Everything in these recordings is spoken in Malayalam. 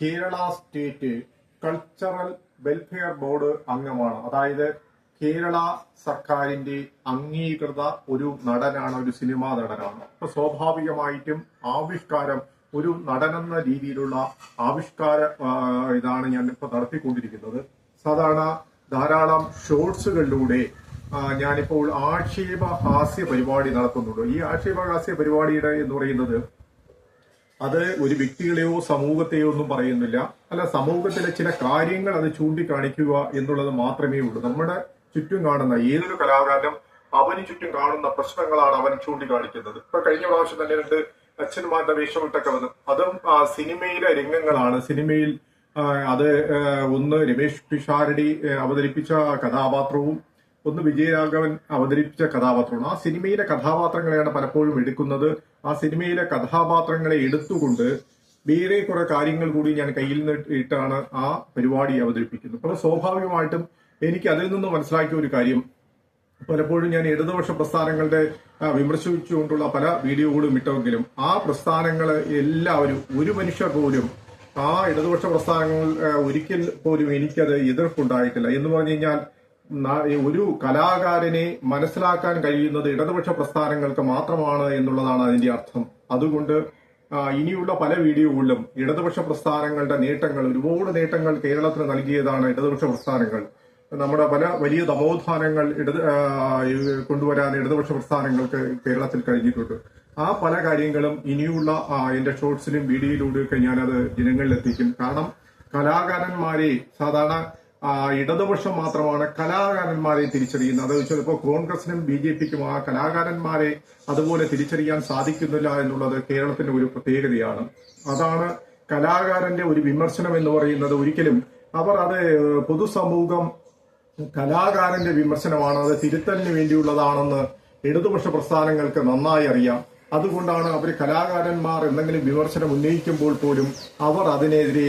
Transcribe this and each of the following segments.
Kerala state cultural welfare board അംഗമാണ്. അതായത് കേരള സർക്കാരിന്റെ അംഗീകൃത ഒരു നടനാണ്, ഒരു സിനിമാ നടനാണ്. അപ്പൊ സ്വാഭാവികമായിട്ടും ആവിഷ്കാരം, ഒരു നടനെന്ന രീതിയിലുള്ള ആവിഷ്കാര ഇതാണ് ഞാൻ ഇപ്പൊ നടത്തിക്കൊണ്ടിരിക്കുന്നത്. സാധാരണ ധാരാളം ഷോർട്സുകളിലൂടെ ഞാനിപ്പോൾ ആക്ഷേപഹാസ്യ പരിപാടി നടത്തുന്നുണ്ട്. ഈ ആക്ഷേപഹാസ്യ പരിപാടിയുടെ എന്ന് പറയുന്നത് അത് ഒരു വ്യക്തികളെയോ സമൂഹത്തെയോ ഒന്നും പറയുന്നില്ല. അല്ല, സമൂഹത്തിലെ ചില കാര്യങ്ങൾ അത് ചൂണ്ടിക്കാണിക്കുക എന്നുള്ളത് മാത്രമേ ഉള്ളൂ. നമ്മുടെ ചുറ്റും കാണുന്ന ഏതൊരു കലാകാരനും അവന് ചുറ്റും കാണുന്ന പ്രശ്നങ്ങളാണ് അവൻ ചൂണ്ടിക്കാണിക്കുന്നത്. ഇപ്പൊ കഴിഞ്ഞ പ്രാവശ്യം തന്നെ രണ്ട് അച്ഛന്മാരുടെ വേഷമിട്ടൊക്കെ വന്നു. അതും സിനിമയിലെ രംഗങ്ങളാണ്. സിനിമയിൽ അത് ഒന്ന് രമേഷ് പിഷാരടി അവതരിപ്പിച്ച കഥാപാത്രവും ഒന്ന് വിജയരാഘവൻ അവതരിപ്പിച്ച കഥാപാത്രമാണ്. ആ സിനിമയിലെ കഥാപാത്രങ്ങളെയാണ് പലപ്പോഴും എടുക്കുന്നത്. ആ സിനിമയിലെ കഥാപാത്രങ്ങളെ എടുത്തുകൊണ്ട് വേറെ കുറെ കാര്യങ്ങൾ കൂടി ഞാൻ കയ്യിൽ നിന്ന് ഇട്ടാണ് ആ പരിപാടി അവതരിപ്പിക്കുന്നത്. അപ്പോൾ സ്വാഭാവികമായിട്ടും എനിക്ക് അതിൽ നിന്ന് മനസ്സിലാക്കിയ ഒരു കാര്യം, പലപ്പോഴും ഞാൻ ഇടതുപക്ഷ പ്രസ്ഥാനങ്ങളുടെ വിമർശിച്ചുകൊണ്ടുള്ള പല വീഡിയോകളും ഇട്ടെങ്കിലും ആ പ്രസ്ഥാനങ്ങള് എല്ലാവരും, ഒരു മനുഷ്യർ പോലും ആ ഇടതുപക്ഷ പ്രസ്ഥാനങ്ങൾ ഒരിക്കൽ പോലും എനിക്കത് എതിർപ്പുണ്ടായിട്ടില്ല. എന്ന് പറഞ്ഞു കഴിഞ്ഞാൽ ഒരു കലാകാരനെ മനസ്സിലാക്കാൻ കഴിയുന്നത് ഇടതുപക്ഷ പ്രസ്ഥാനങ്ങൾക്ക് മാത്രമാണ് എന്നുള്ളതാണ് അതിന്റെ അർത്ഥം. അതുകൊണ്ട് ഇനിയുള്ള പല വീഡിയോകളിലും ഇടതുപക്ഷ പ്രസ്ഥാനങ്ങളുടെ നേട്ടങ്ങൾ, ഒരുപാട് നേട്ടങ്ങൾ കേരളത്തിന് നൽകിയതാണ് ഇടതുപക്ഷ പ്രസ്ഥാനങ്ങൾ. നമ്മുടെ പല വലിയ നവോത്ഥാനങ്ങൾ കൊണ്ടുവരാൻ ഇടതുപക്ഷ പ്രസ്ഥാനങ്ങൾക്ക് കേരളത്തിൽ കഴിഞ്ഞിട്ടുണ്ട്. ആ പല കാര്യങ്ങളും ഇനിയുള്ള എന്റെ ഷോർട്സിലും വീഡിയോയിലൂടെയൊക്കെ ഞാനത് ജനങ്ങളിലെത്തിക്കും. കാരണം കലാകാരന്മാരെ സാധാരണ ഇടതുപക്ഷം മാത്രമാണ് കലാകാരന്മാരെ തിരിച്ചറിയുന്നത്. അത് ചിലപ്പോൾ കോൺഗ്രസിനും BJPക്കും ആ കലാകാരന്മാരെ അതുപോലെ തിരിച്ചറിയാൻ സാധിക്കുന്നില്ല എന്നുള്ളത് കേരളത്തിന്റെ ഒരു പ്രത്യേകതയാണ്. അതാണ് കലാകാരന്റെ ഒരു വിമർശനം എന്ന് പറയുന്നത്. ഒരിക്കലും അവർ അത് പൊതുസമൂഹം കലാകാരന്റെ വിമർശനമാണ്, അത് തിരുത്തലിന് വേണ്ടിയുള്ളതാണെന്ന് ഇടതുപക്ഷ പ്രസ്ഥാനങ്ങൾക്ക് നന്നായി അറിയാം. അതുകൊണ്ടാണ് അവർ കലാകാരന്മാർ എന്തെങ്കിലും വിമർശനം ഉന്നയിക്കുമ്പോൾ പോലും അവർ അതിനെതിരെ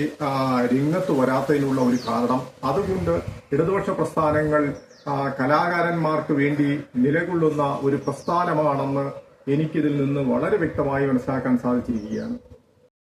രംഗത്ത് വരാത്തതിനുള്ള ഒരു കാരണം. അതുകൊണ്ട് ഇടതുപക്ഷ പ്രസ്ഥാനങ്ങൾ കലാകാരന്മാർക്ക് വേണ്ടി നിലകൊള്ളുന്ന ഒരു പ്രസ്ഥാനമാണെന്ന് എനിക്കിതിൽ നിന്ന് വളരെ വ്യക്തമായി മനസ്സിലാക്കാൻ സാധിച്ചിരിക്കുകയാണ്.